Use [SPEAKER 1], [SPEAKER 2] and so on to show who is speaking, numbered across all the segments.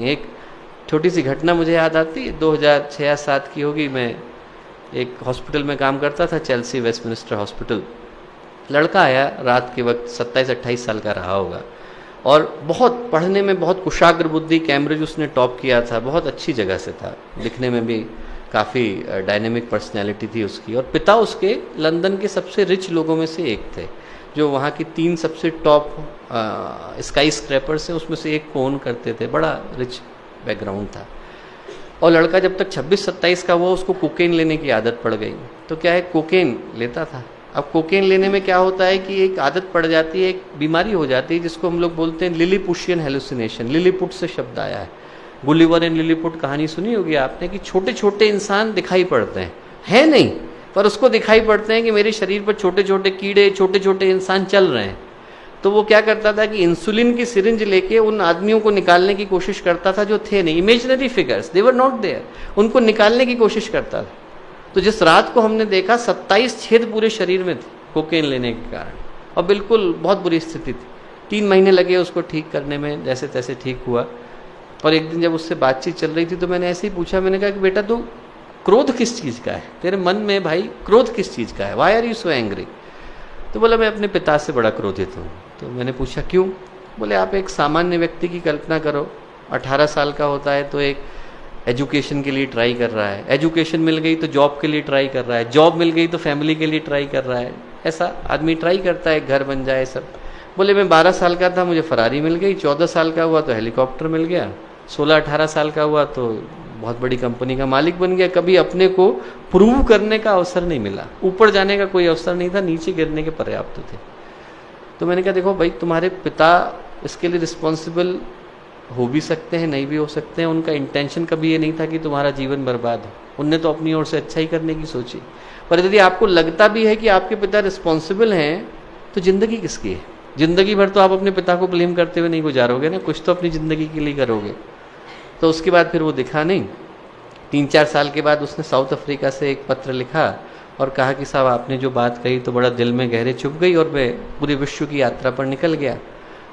[SPEAKER 1] एक छोटी सी घटना मुझे याद आती है, 2006-07 की होगी। मैं एक हॉस्पिटल में काम करता था, चेल्सी वेस्टमिनिस्टर हॉस्पिटल। लड़का आया रात के वक्त, 27-28 साल का रहा होगा, और बहुत पढ़ने में बहुत कुशाग्र बुद्धि, कैम्ब्रिज उसने टॉप किया था, बहुत अच्छी जगह से था, दिखने में भी काफ़ी डायनेमिक पर्सनैलिटी थी उसकी। और पिता उसके लंदन के सबसे रिच लोगों में से एक थे, जो वहाँ की 3 सबसे टॉप स्काई स्क्रैपर्स हैं उसमें से एक को ओन करते थे। बड़ा रिच बैकग्राउंड था। और लड़का जब तक 26-27 का हुआ, उसको कोकेन लेने की आदत पड़ गई। तो क्या है, कोकेन लेता था। अब कोकेन लेने में क्या होता है कि एक आदत पड़ जाती है, एक बीमारी हो जाती है जिसको हम लोग बोलते हैं लिलीपुशियन हेलुसिनेशन। लिलीपुट से शब्द आया है। गुलिवर एंड लिलीपुट कहानी सुनी होगी आपने, कि छोटे छोटे इंसान दिखाई पड़ते हैं, है नहीं, पर उसको दिखाई पड़ते हैं कि मेरे शरीर पर छोटे छोटे कीड़े, छोटे छोटे इंसान चल रहे हैं। तो वो क्या करता था कि इंसुलिन की सिरिंज लेके उन आदमियों को निकालने की कोशिश करता था जो थे नहीं, imaginary figures, they were not there, उनको निकालने की कोशिश करता था। तो जिस रात को हमने देखा, 27 छेद पूरे शरीर में थे कोकेन लेने के कारण, और बिल्कुल बहुत बुरी स्थिति थी। 3 महीने लगे उसको ठीक करने में, जैसे तैसे ठीक हुआ। और एक दिन जब उससे बातचीत चल रही थी तो मैंने ऐसे ही पूछा, मैंने कहा कि बेटा तू क्रोध किस चीज़ का है, तेरे मन में भाई क्रोध किस चीज़ का है, why are you so angry? तो बोला मैं अपने पिता से बड़ा क्रोधित हूँ। तो मैंने पूछा क्यों? बोले आप एक सामान्य व्यक्ति की कल्पना करो, 18 साल का होता है तो एक एजुकेशन के लिए ट्राई कर रहा है, एजुकेशन मिल गई तो जॉब के लिए ट्राई कर रहा है, जॉब मिल गई तो फैमिली के लिए ट्राई कर रहा है, ऐसा आदमी ट्राई करता है, घर बन जाए सब। बोले मैं 12 साल का था, मुझे फरारी मिल गई, 14 साल का हुआ तो हेलीकॉप्टर मिल गया, 16-18 साल का हुआ तो बहुत बड़ी कंपनी का मालिक बन गया। कभी अपने को प्रूव करने का अवसर नहीं मिला, ऊपर जाने का कोई अवसर नहीं था, नीचे गिरने के पर्याप्त थे। तो मैंने कहा देखो भाई, तुम्हारे पिता इसके लिए रिस्पॉन्सिबल हो भी सकते हैं, नहीं भी हो सकते हैं, उनका इंटेंशन कभी ये नहीं था कि तुम्हारा जीवन बर्बाद हो, उनने तो अपनी ओर से अच्छा ही करने की सोची। पर यदि आपको लगता भी है कि आपके पिता रिस्पॉन्सिबल हैं, तो जिंदगी किसकी है? जिंदगी भर तो आप अपने पिता को ब्लेम करते हुए नहीं गुजारोगे ना, कुछ तो अपनी जिंदगी के लिए करोगे। तो उसके बाद फिर वो दिखा नहीं। 3-4 साल के बाद उसने साउथ अफ्रीका से एक पत्र लिखा और कहा कि साहब आपने जो बात कही तो बड़ा दिल में गहरे चुभ गई, और मैं पूरे विश्व की यात्रा पर निकल गया।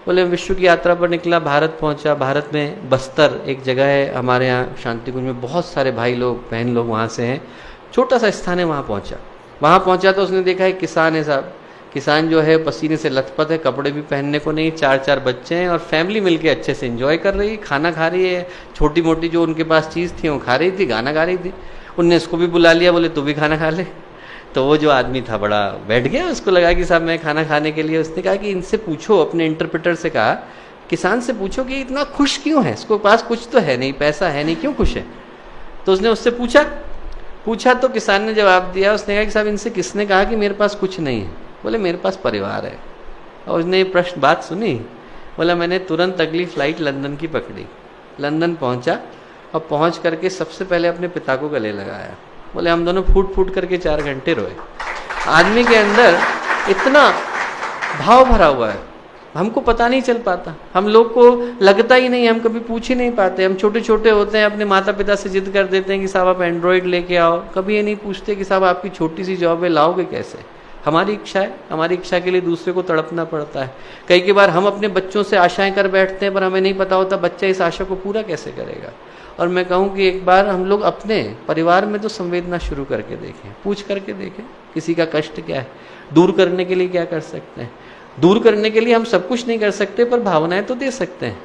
[SPEAKER 1] बोले विश्व की यात्रा पर निकला, भारत पहुंचा। भारत में बस्तर एक जगह है हमारे यहाँ शांति कुंज में, बहुत सारे भाई लोग बहन लोग वहाँ से हैं, छोटा सा स्थान है, वहाँ पहुँचा तो उसने देखा एक किसान है साहब, किसान जो है पसीने से लथपथ है, कपड़े भी पहनने को नहीं, 4-4 बच्चे हैं, और फैमिली मिलके अच्छे से एंजॉय कर रही है, खाना खा रही है, छोटी मोटी जो उनके पास चीज़ थी वो खा रही थी, गाना गा रही थी। उनने इसको भी बुला लिया, बोले तू भी खाना खा ले। तो वो जो आदमी था बड़ा बैठ गया, उसको लगा कि साहब मैं खाना खाने के लिए। उसने कहा कि इनसे पूछो, अपने इंटरप्रेटर से कहा, किसान से पूछो कि इतना खुश क्यों है, इसको पास कुछ तो है नहीं, पैसा है नहीं, क्यों खुश है? तो उसने उससे पूछा तो किसान ने जवाब दिया, उसने कहा कि साहब इनसे किसने कहा कि मेरे पास कुछ नहीं है? बोले मेरे पास परिवार है। और उसने ये प्रश्न बात सुनी, बोला मैंने तुरंत अगली फ्लाइट लंदन की पकड़ी, लंदन पहुंचा, और पहुंच करके सबसे पहले अपने पिता को गले लगाया। बोले हम दोनों फूट फूट करके 4 घंटे रोए। आदमी के अंदर इतना भाव भरा हुआ है, हमको पता नहीं चल पाता, हम लोग को लगता ही नहीं, हम कभी पूछ ही नहीं पाते। हम छोटे छोटे होते हैं, अपने माता पिता से जिद कर देते हैं कि साहब आप एंड्रॉयड लेके आओ, कभी ये नहीं पूछते कि साहब आपकी छोटी सी जॉब है, लाओगे कैसे? हमारी इच्छा है, हमारी इच्छा के लिए दूसरे को तड़पना पड़ता है। कई बार हम अपने बच्चों से आशाएं कर बैठते हैं, पर हमें नहीं पता होता बच्चा इस आशा को पूरा कैसे करेगा। और मैं कहूँ कि एक बार हम लोग अपने परिवार में तो संवेदना शुरू करके देखें, पूछ करके देखें किसी का कष्ट क्या है, दूर करने के लिए क्या कर सकते हैं। दूर करने के लिए हम सब कुछ नहीं कर सकते, पर भावनाएं तो दे सकते हैं।